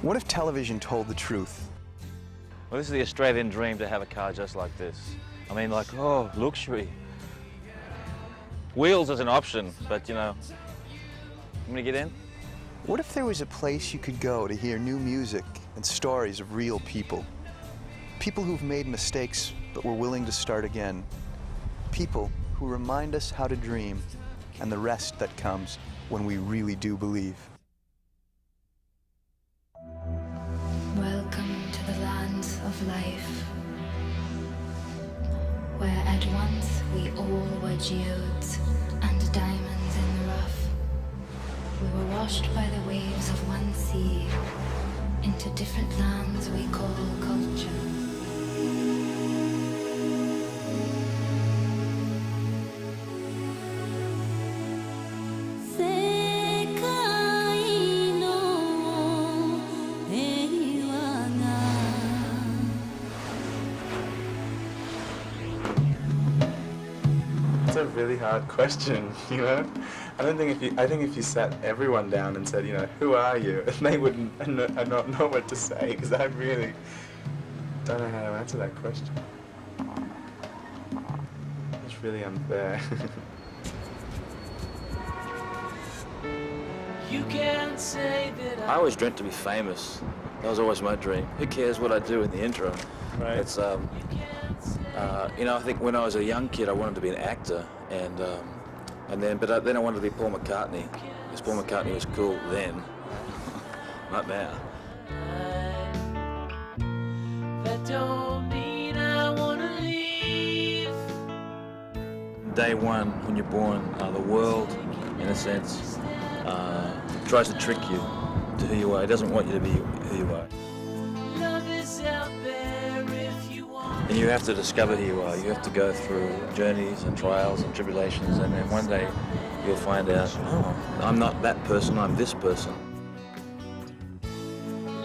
What if television told the truth? Well, this is the Australian dream, to have a car just like this. I mean, like, oh, luxury. Wheels is an option, but you know, I'm gonna get in. What if there was a place you could go to hear new music and stories of real people? People who've made mistakes but were willing to start again. People who remind us how to dream and the rest that comes when we really do believe. Welcome to the land of life, where at once we all were geodes and diamonds in the rough. We were washed by the waves of one sea into different lands we call culture. It's a really hard question, you know? I think if you sat everyone down and said, you know, who are you? And they wouldn't not know what to say, because I really don't know how to answer that question. It's really unfair. You can't say that I always dreamt to be famous. That was always my dream. Who cares what I do in the intro? Right. It's you know, I think when I was a young kid, I wanted to be an actor, and then I wanted to be Paul McCartney, because Paul McCartney was cool then, not now. that don't mean I wanna leave. Day one, when you're born, the world, in a sense, tries to trick you to who you are. It doesn't want you to be who you are. Love is out there if you want. And you have to discover who you are. You have to go through journeys and trials and tribulations, and then one day you'll find out, oh, I'm not that person, I'm this person.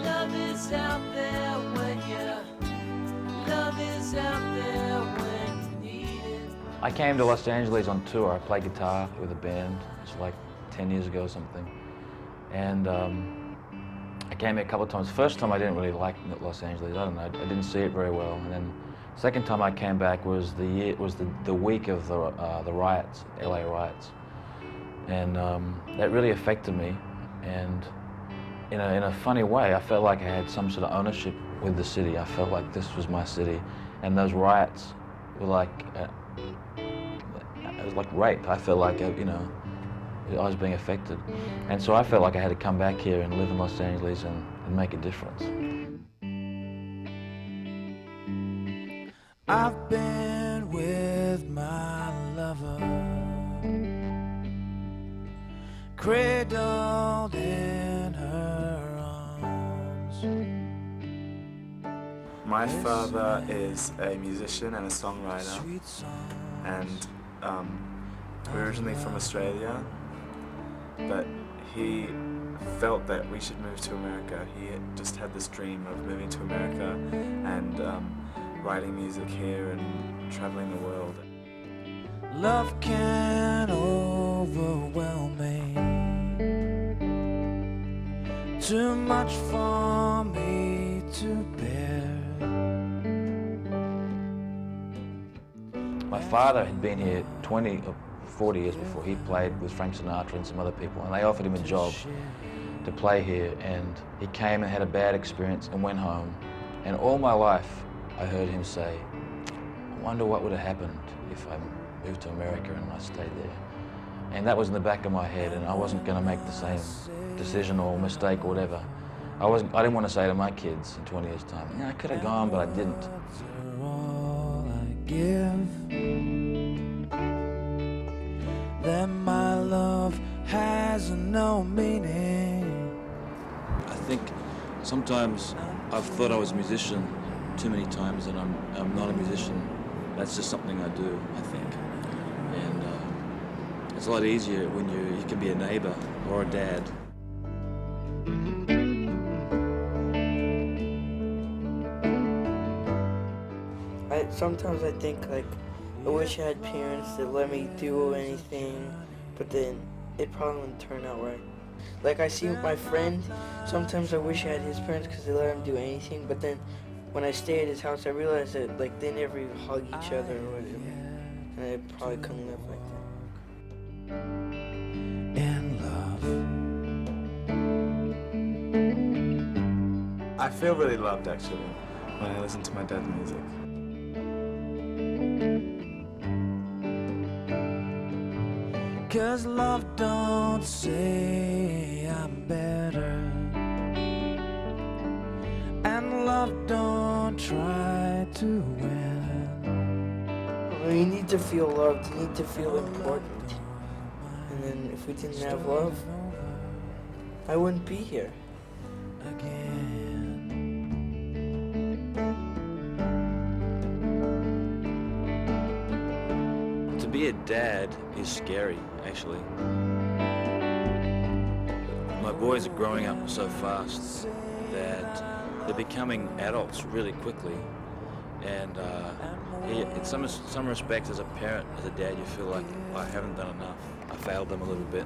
Love is out there when love is out there when you need it. I came to Los Angeles on tour. I played guitar with a band. It's like 10 years ago or something. And I came here a couple of times. First time I didn't really like Los Angeles. I don't know. I didn't see it very well. And then second time I came back was the week of the riots, LA riots, and that really affected me. And in a funny way, I felt like I had some sort of ownership with the city. I felt like this was my city, and those riots were like it was like rape. I felt like I was being affected, and so I felt like I had to come back here and live in Los Angeles and make a difference. I've been with my lover, cradled in her arms. My father is a musician and a songwriter, and we're originally from Australia, but he felt that we should move to America. He just had this dream of moving to America and writing music here and traveling the world. Love can overwhelm me, too much for me to bear. My father had been here 20 or 40 years before. He played with Frank Sinatra and some other people, and they offered him a job to play here, and he came and had a bad experience and went home. And all my life I heard him say, I wonder what would have happened if I moved to America and I stayed there. And that was in the back of my head, and I wasn't going to make the same decision or mistake or whatever. I didn't want to say to my kids in 20 years' time, yeah, I could have gone, but I didn't. All I give, then my love has no meaning. I think sometimes I've thought I was a musician too many times, and I'm not a musician. That's just something I do, I think. And it's a lot easier when you can be a neighbor or a dad. Sometimes I think, like, I wish I had parents that let me do anything, but then it probably wouldn't turn out right. Like I see my friend, sometimes I wish I had his parents because they let him do anything, but then when I stay at his house, I realize that like they never even hug each other or whatever. And I probably couldn't live like that. In love. I feel really loved actually when I listen to my dad's music. Cause love don't say I'm better, and love don't try to win. Well, you need to feel loved, you need to feel important. And then if we didn't have love, I wouldn't be here. Again. To be a dad is scary, actually. My boys are growing up so fast that they're becoming adults really quickly. And in some respects, as a parent, as a dad, you feel like, oh, I haven't done enough. I failed them a little bit.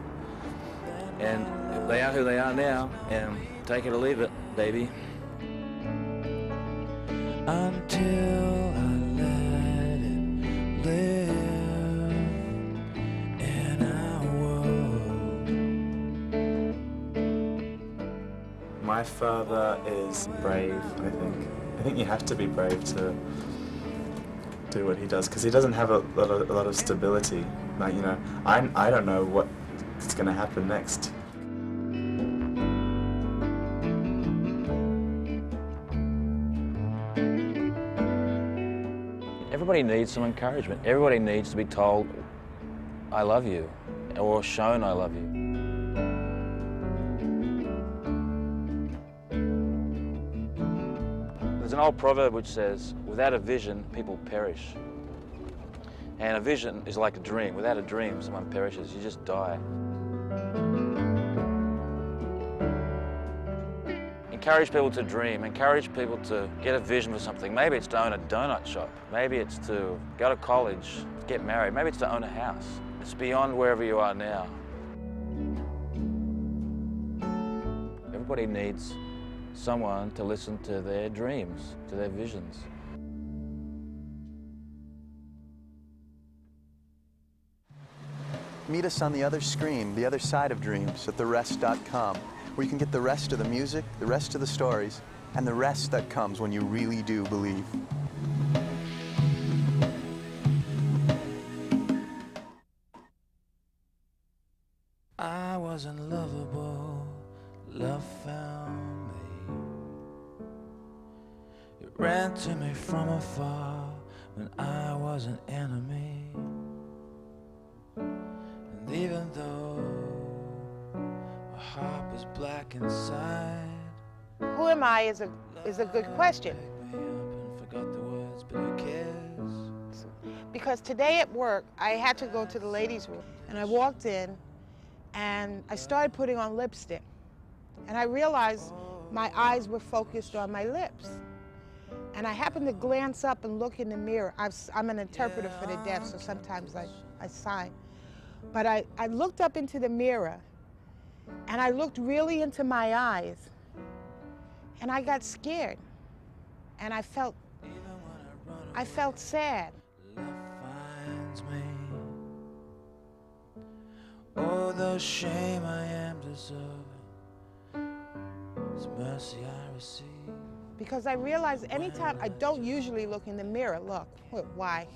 And they are who they are now, and take it or leave it, baby. Until I let it live in our world. My father is brave, I think. I think you have to be brave to do what he does, because he doesn't have a lot of stability. Like, you know, I don't know what's going to happen next. Everybody needs some encouragement. Everybody needs to be told, I love you, or shown I love you. There's an old proverb which says, without a vision, people perish. And a vision is like a dream. Without a dream, someone perishes. You just die. Encourage people to dream. Encourage people to get a vision for something. Maybe it's to own a donut shop. Maybe it's to go to college, get married. Maybe it's to own a house. It's beyond wherever you are now. Everybody needs someone to listen to their dreams, to their visions. Meet us on the other screen, the other side of dreams, at therest.com, where you can get the rest of the music, the rest of the stories, and the rest that comes when you really do believe. I was unlovable, love found me. It ran to me from afar when I was an enemy. And even though my heart was black inside, Who am I is a good question. picked me up and forgot the words, but who cares? Because today at work, I had to go to the ladies' room. And I walked in, and I started putting on lipstick. And I realized my eyes were focused on my lips. And I happened to glance up and look in the mirror. I'm an interpreter for the deaf, so sometimes I sign. But I looked up into the mirror, and I looked really into my eyes. And I got scared. And I felt sad. Love finds me. Oh, the shame I am deserving. It's mercy I receive. Because I realized anytime, I don't usually look in the mirror. Look, why?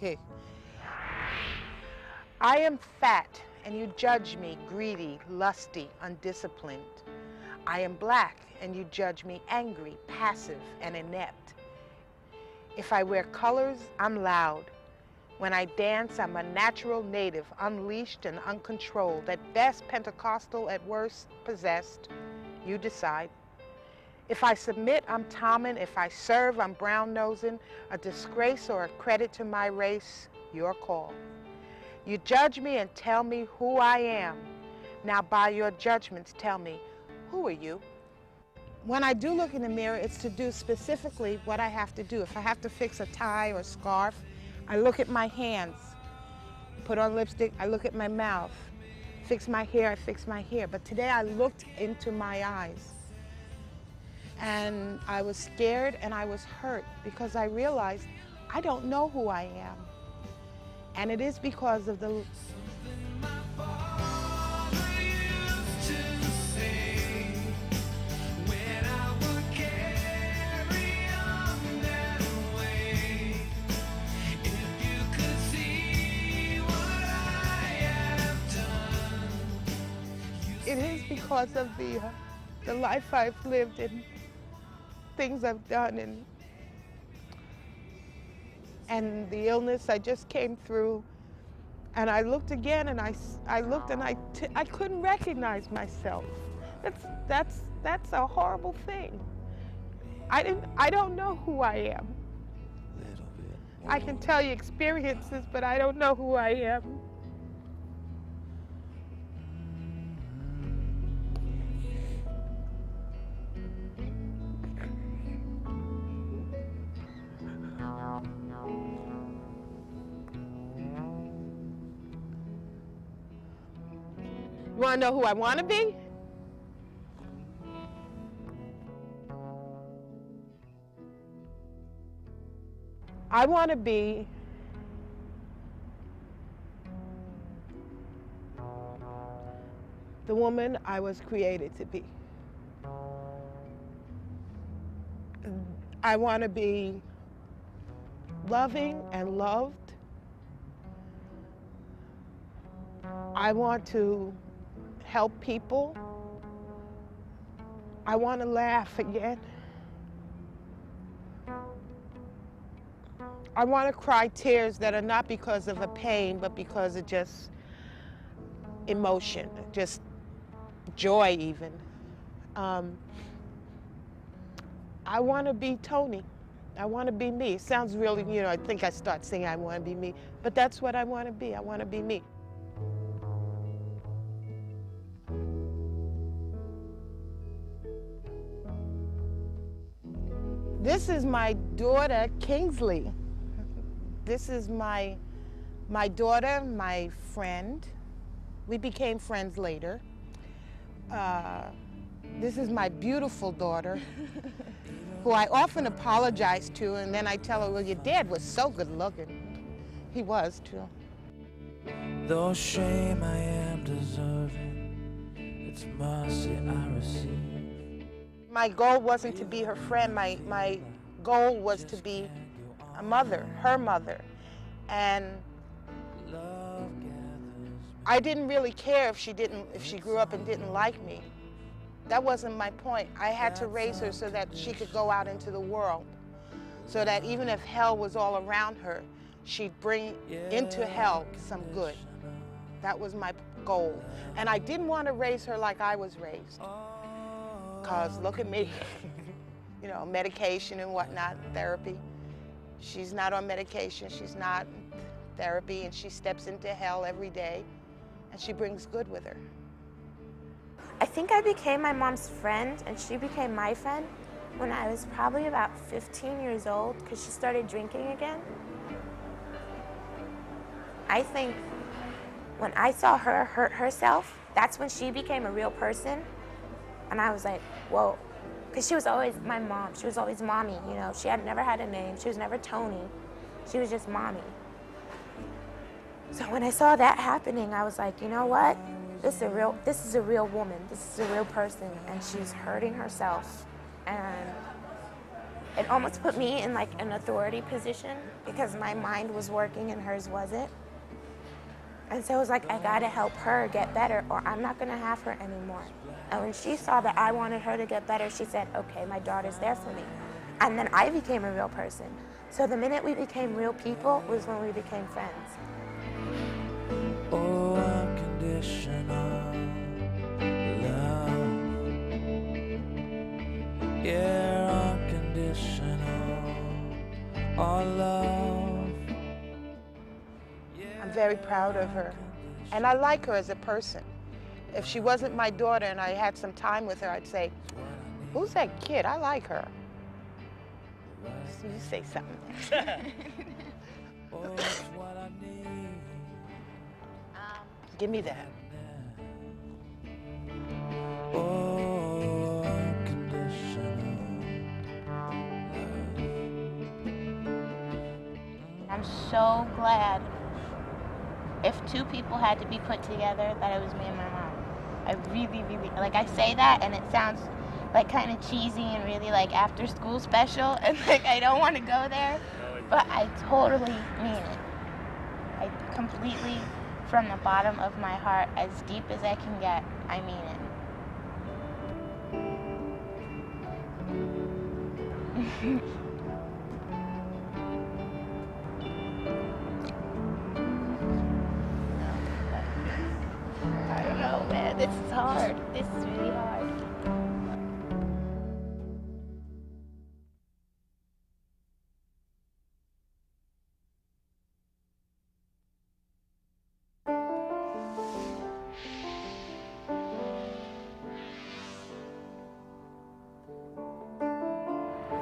I am fat, and you judge me greedy, lusty, undisciplined. I am black, and you judge me angry, passive, and inept. If I wear colors, I'm loud. When I dance, I'm a natural native, unleashed and uncontrolled. At best, Pentecostal, at worst, possessed. You decide. If I submit, I'm Tommen. If I serve, I'm brown-nosing. A disgrace or a credit to my race, your call. You judge me and tell me who I am. Now, by your judgments, tell me, who are you? When I do look in the mirror, it's to do specifically what I have to do. If I have to fix a tie or scarf, I look at my hands. Put on lipstick, I look at my mouth. fix my hair, I fix my hair. But today I looked into my eyes and I was scared and I was hurt because I realized I don't know who I am. And it is because of the It is because of the life I've lived and things I've done and the illness I just came through. And I looked again and I looked and I couldn't recognize myself. That's a horrible thing. I don't know who I am. I can tell you experiences, but I don't know who I am. You want to know who I want to be? I want to be the woman I was created to be. I want to be loving and loved. I want to help people. I want to laugh again. I want to cry tears that are not because of a pain, but because of just emotion, just joy even. I want to be Tony. I want to be me. It sounds really, I think I start singing I want to be me, but that's what I want to be. I want to be me. This is my daughter, Kingsley. This is my daughter, my friend. We became friends later. This is my beautiful daughter, who I often apologize to, and then I tell her, well, your dad was so good looking. He was, too. Though shame I am deserving, it's mercy I receive. My goal wasn't to be her friend. My goal was to be a mother, her mother. And I didn't really care if she grew up and didn't like me. That wasn't my point. I had to raise her so that she could go out into the world, so that even if hell was all around her, she'd bring into hell some good. That was my goal. And I didn't want to raise her like I was raised. Because look at me, medication and whatnot, therapy. She's not on medication, she's not therapy, and she steps into hell every day, and she brings good with her. I think I became my mom's friend, and she became my friend when I was probably about 15 years old, because she started drinking again. I think when I saw her hurt herself, that's when she became a real person. And I was like, whoa, because she was always my mom. She was always mommy, She had never had a name. She was never Tony. She was just mommy. So when I saw that happening, I was like, you know what? This is a real woman. This is a real person, and she's hurting herself. And it almost put me in like an authority position because my mind was working and hers wasn't. And so it was like, I gotta help her get better or I'm not gonna have her anymore. And when she saw that I wanted her to get better, she said, okay, my daughter's there for me. And then I became a real person. So the minute we became real people was when we became friends. Oh, unconditional love. Yeah, unconditional all love. I'm very proud of her. And I like her as a person. If she wasn't my daughter and I had some time with her, I'd say, who's that kid? I like her. So you say something. Oh, it's what I need. Give me that. or conditional I'm so glad if two people had to be put together that it was me and my mom. I really, really, like I say that and it sounds like kind of cheesy and really like after school special and like I don't want to go there, but I totally mean it. I completely, from the bottom of my heart, as deep as I can get, I mean it. I don't know, man. This is hard. This is really hard.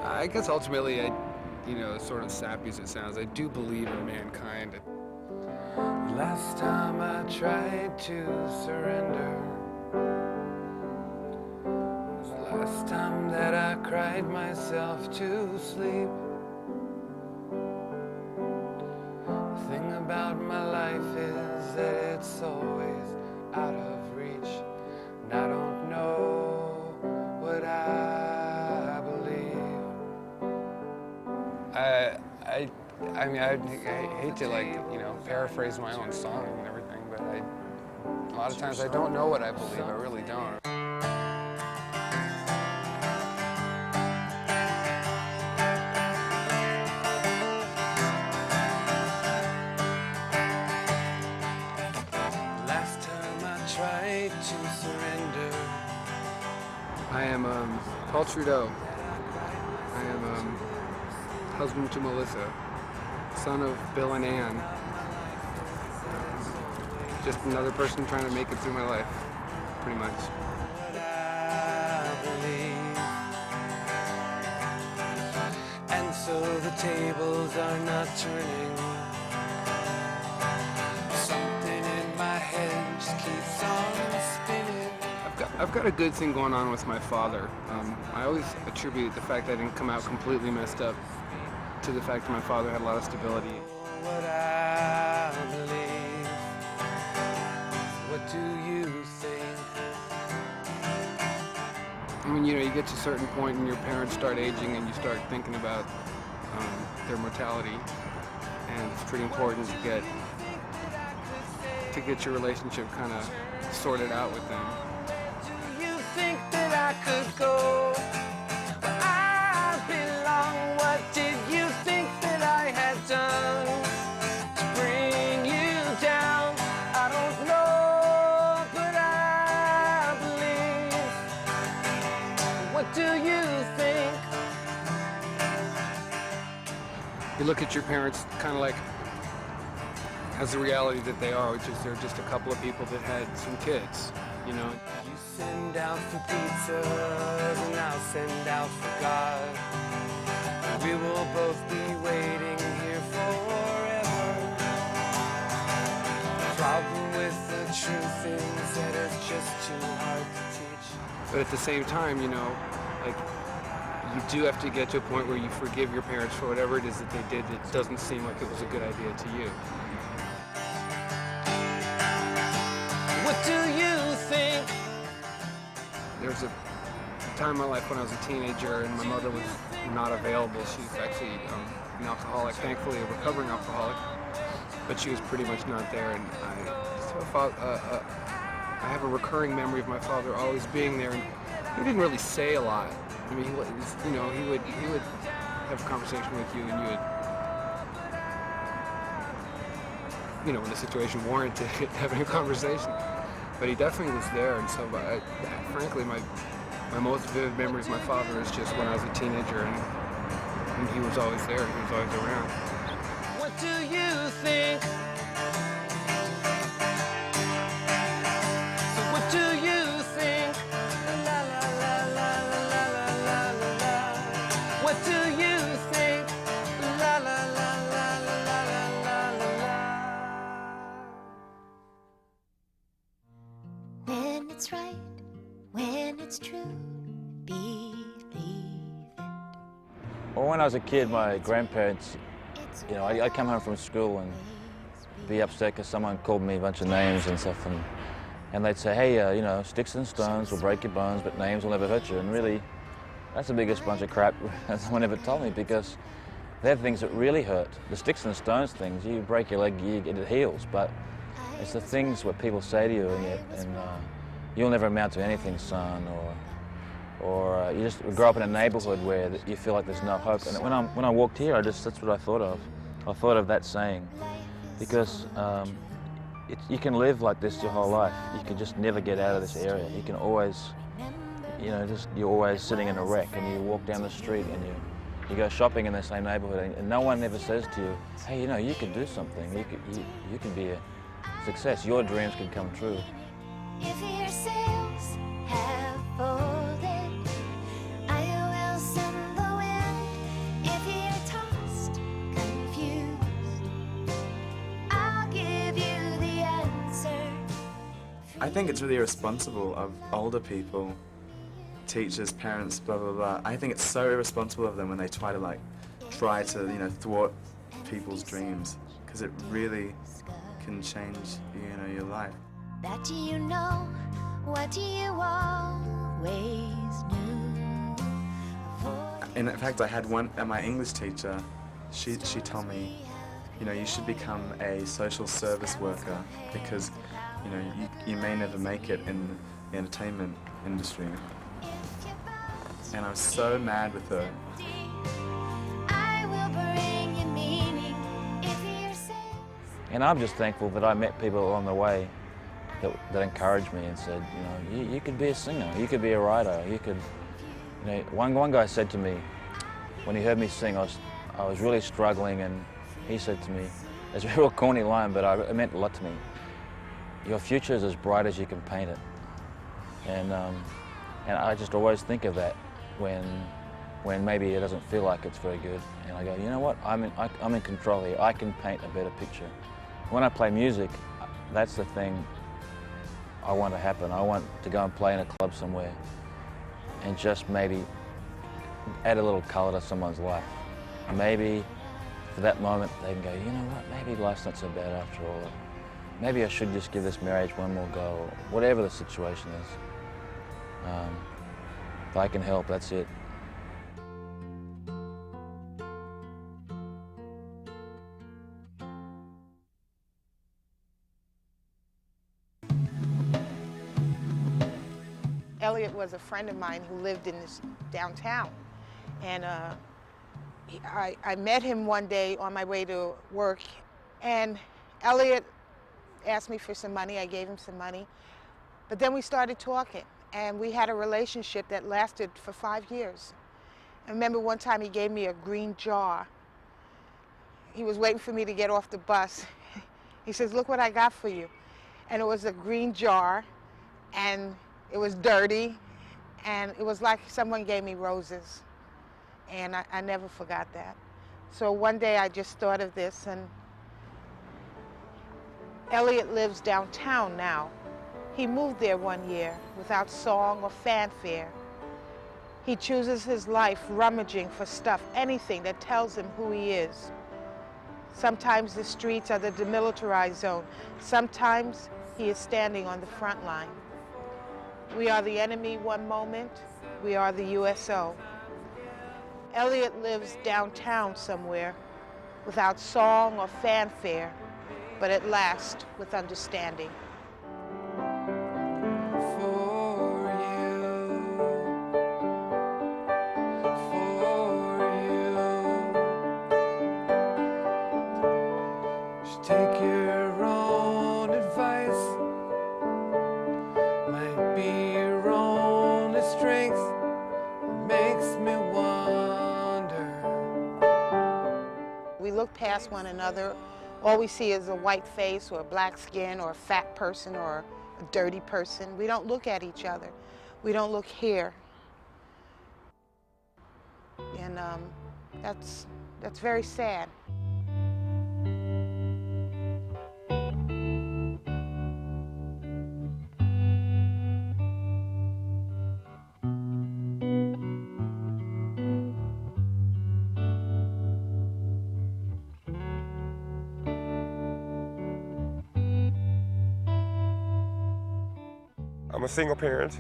I guess ultimately, sort of sappy as it sounds, I do believe in mankind. Last time I tried to surrender was the last time that I cried myself to sleep. The thing about my life is that it's always out of reach, and I don't know what I believe. I hate to paraphrase my own song and everything, but a lot of times I don't know what I believe. I really don't. Last time I tried to surrender. I am Paul Trudeau. I am husband to Melissa, son of Bill and Ann. Just another person trying to make it through my life, pretty much. I believe. And so the tables are not turning. Something in my head just keeps on spinning. I've got a good thing going on with my father. I always attribute the fact that I didn't come out completely messed up to the fact that my father had a lot of stability. What I believe. What do you think? I mean, you get to a certain point and your parents start aging and you start thinking about their mortality, and it's pretty important to get your relationship kind of sorted out with them. Do you think that I could go where I belong? What did you think that I had done to bring you down? I don't know, but I believe. What do you think? You look at your parents kind of like as the reality that they are, which is they're just a couple of people that had some kids, You send out for pizzas and I'll send out for God. We will both be waiting here forever. The problem with the truth is that it's just too hard to teach. but at the same time, like you do have to get to a point where you forgive your parents for whatever it is that they did that doesn't seem like it was a good idea to you. What do you think? There was a time in my life when I was a teenager and my mother was not available. She's actually an alcoholic, thankfully a recovering alcoholic, but she was pretty much not there. And I have a recurring memory of my father always being there, and he didn't really say a lot. I mean, he would have a conversation with you, and you would, when the situation warranted having a conversation. But he definitely was there, and so frankly, my most vivid memories of my father is just when I was a teenager, and he was always there, he was always around. What do you think? So what do you think? La la la la la la la la la. What do you think? La la la la la la la la la. When it's right, when Well, when I was a kid, my grandparents, you know, I'd come home from school and be upset because someone called me a bunch of names and stuff, and they'd say, hey, you know, sticks and stones will break your bones, but names will never hurt you. And really, that's the biggest bunch of crap someone ever told me, because they're things that really hurt. The sticks and stones things, you break your leg, it heals, but it's the things what people say to you, and you'll never amount to anything, son, or you just grow up in a neighborhood where you feel like there's no hope. And when I walked here, that's what I thought of. I thought of that saying, because you can live like this your whole life. You can just never get out of this area. You can always, you know, you're always sitting in a wreck, and you walk down the street and you go shopping in the same neighborhood, and no one ever says to you, hey, you know, you can do something. You can be a success. Your dreams can come true. If your sails have folded, I will send the wind. If you're tossed, confused, I'll give you the answer. I think it's really irresponsible of older people, teachers, parents, blah, blah, blah. I think it's so irresponsible of them when they try to, you know, thwart people's dreams, because it really can change, you know, your life. That you know what you always knew. In fact, I had my English teacher, she told me, you know, you should become a social service worker, because, you know, you may never make it in the entertainment industry. And I was so mad with her. I will bring you meaning if you're safe. And I'm just thankful that I met people along the way that encouraged me and said, you know, you could be a singer, you could be a writer, you could, you know, one guy said to me, when he heard me sing, I was really struggling, and he said to me, it's a real corny line, but it meant a lot to me. Your future is as bright as you can paint it. And I just always think of that when maybe it doesn't feel like it's very good, and I go, you know what, I'm in control here. I can paint a better picture. When I play music, that's the thing I want to happen. I want to go and play in a club somewhere and just maybe add a little colour to someone's life. Maybe for that moment they can go, you know what, maybe life's not so bad after all. Maybe I should just give this marriage one more go, or whatever the situation is. If I can help, that's it. Elliot was a friend of mine who lived in this downtown, and I met him one day on my way to work, and Elliot asked me for some money. I gave him some money, but then we started talking, and we had a relationship that lasted for 5 years. I remember one time he gave me a green jar. He was waiting for me to get off the bus. He says, look what I got for you. And it was a green jar, and it was dirty, and it was like someone gave me roses. And I never forgot that. So one day I just thought of this, and Elliot lives downtown now. He moved there one year without song or fanfare. He chooses his life rummaging for stuff, anything that tells him who he is. Sometimes the streets are the demilitarized zone. Sometimes he is standing on the front line. We are the enemy one moment, we are the USO. Elliot lives downtown somewhere without song or fanfare, but at last with understanding. Take your own advice. Might be your only strength. Makes me wonder. We look past one another. All we see is a white face or a black skin or a fat person or a dirty person. We don't look at each other. We don't look here. And that's very sad. I'm a single parent,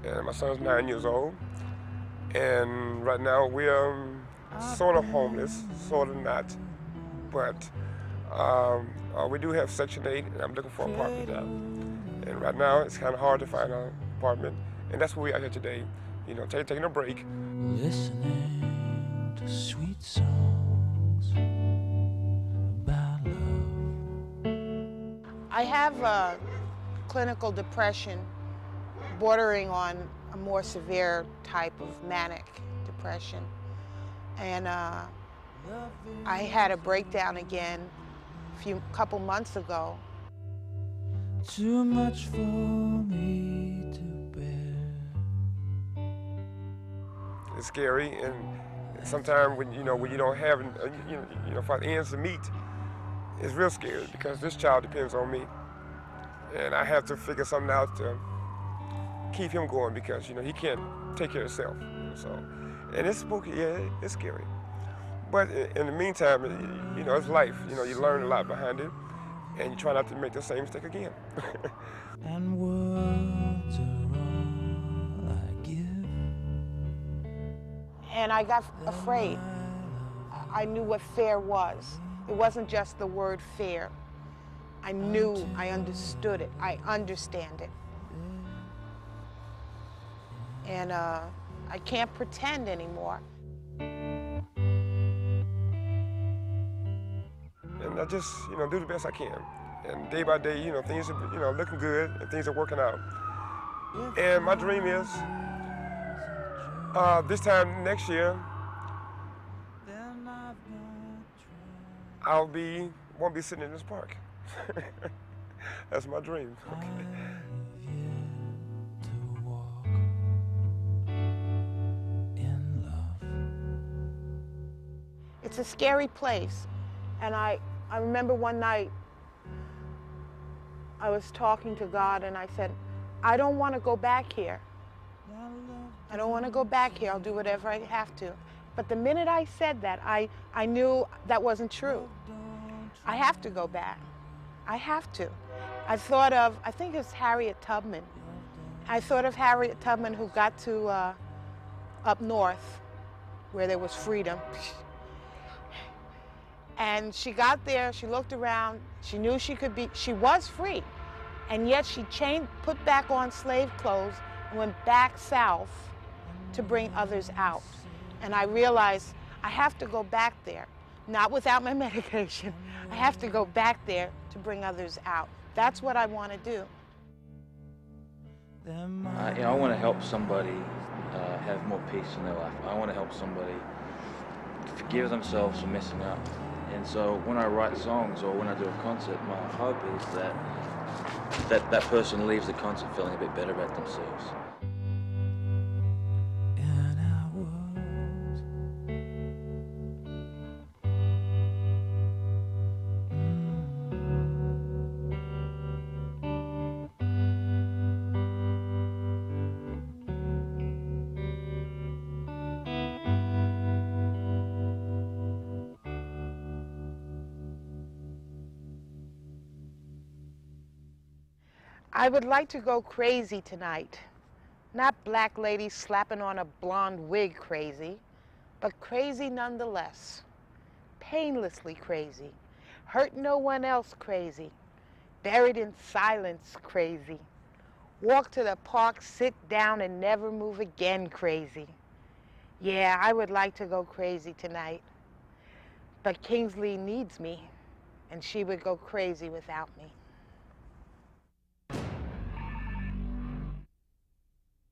and my son's 9 years old. And right now we're sort of homeless, sort of not. But we do have Section 8, and I'm looking for an apartment out. And right now it's kind of hard to find an apartment, and that's where we are here today. You know, taking a break. Listening to sweet songs about love. I have clinical depression bordering on a more severe type of manic depression. And I had a breakdown again a couple months ago. Too much for me to bear. It's scary, and sometimes when you don't have for ends to meet, it's real scary because this child depends on me, and I have to figure something out to keep him going because he can't take care of himself. So, and it's spooky, yeah, it's scary. But in the meantime, it's life. You learn a lot behind it, and you try not to make the same mistake again. And words are all I give. And I got afraid. I knew what fair was. It wasn't just the word fair. I knew, I understood it. I understand it. And I can't pretend anymore. And I just, do the best I can. And day by day, things are, looking good and things are working out. And my dream is, this time next year, won't be sitting in this park. That's my dream. Okay. It's a scary place. And I remember one night I was talking to God and I said, I don't want to go back here. I don't want to go back here. I'll do whatever I have to. But the minute I said that, I knew that wasn't true. I have to go back. I have to. I think it was Harriet Tubman. I thought of Harriet Tubman who got to up north where there was freedom. And she got there, she looked around, she knew she was free. And yet she put back on slave clothes and went back south to bring others out. And I realized I have to go back there, not without my medication. I have to go back there to bring others out. That's what I want to do. I want to help somebody have more peace in their life. I want to help somebody forgive themselves for messing up. And so when I write songs or when I do a concert, my hope is that person leaves the concert feeling a bit better about themselves. I would like to go crazy tonight. Not black lady slapping on a blonde wig crazy, but crazy nonetheless. Painlessly crazy. Hurt no one else crazy. Buried in silence crazy. Walk to the park, sit down, and never move again crazy. Yeah, I would like to go crazy tonight. But Kingsley needs me, and she would go crazy without me.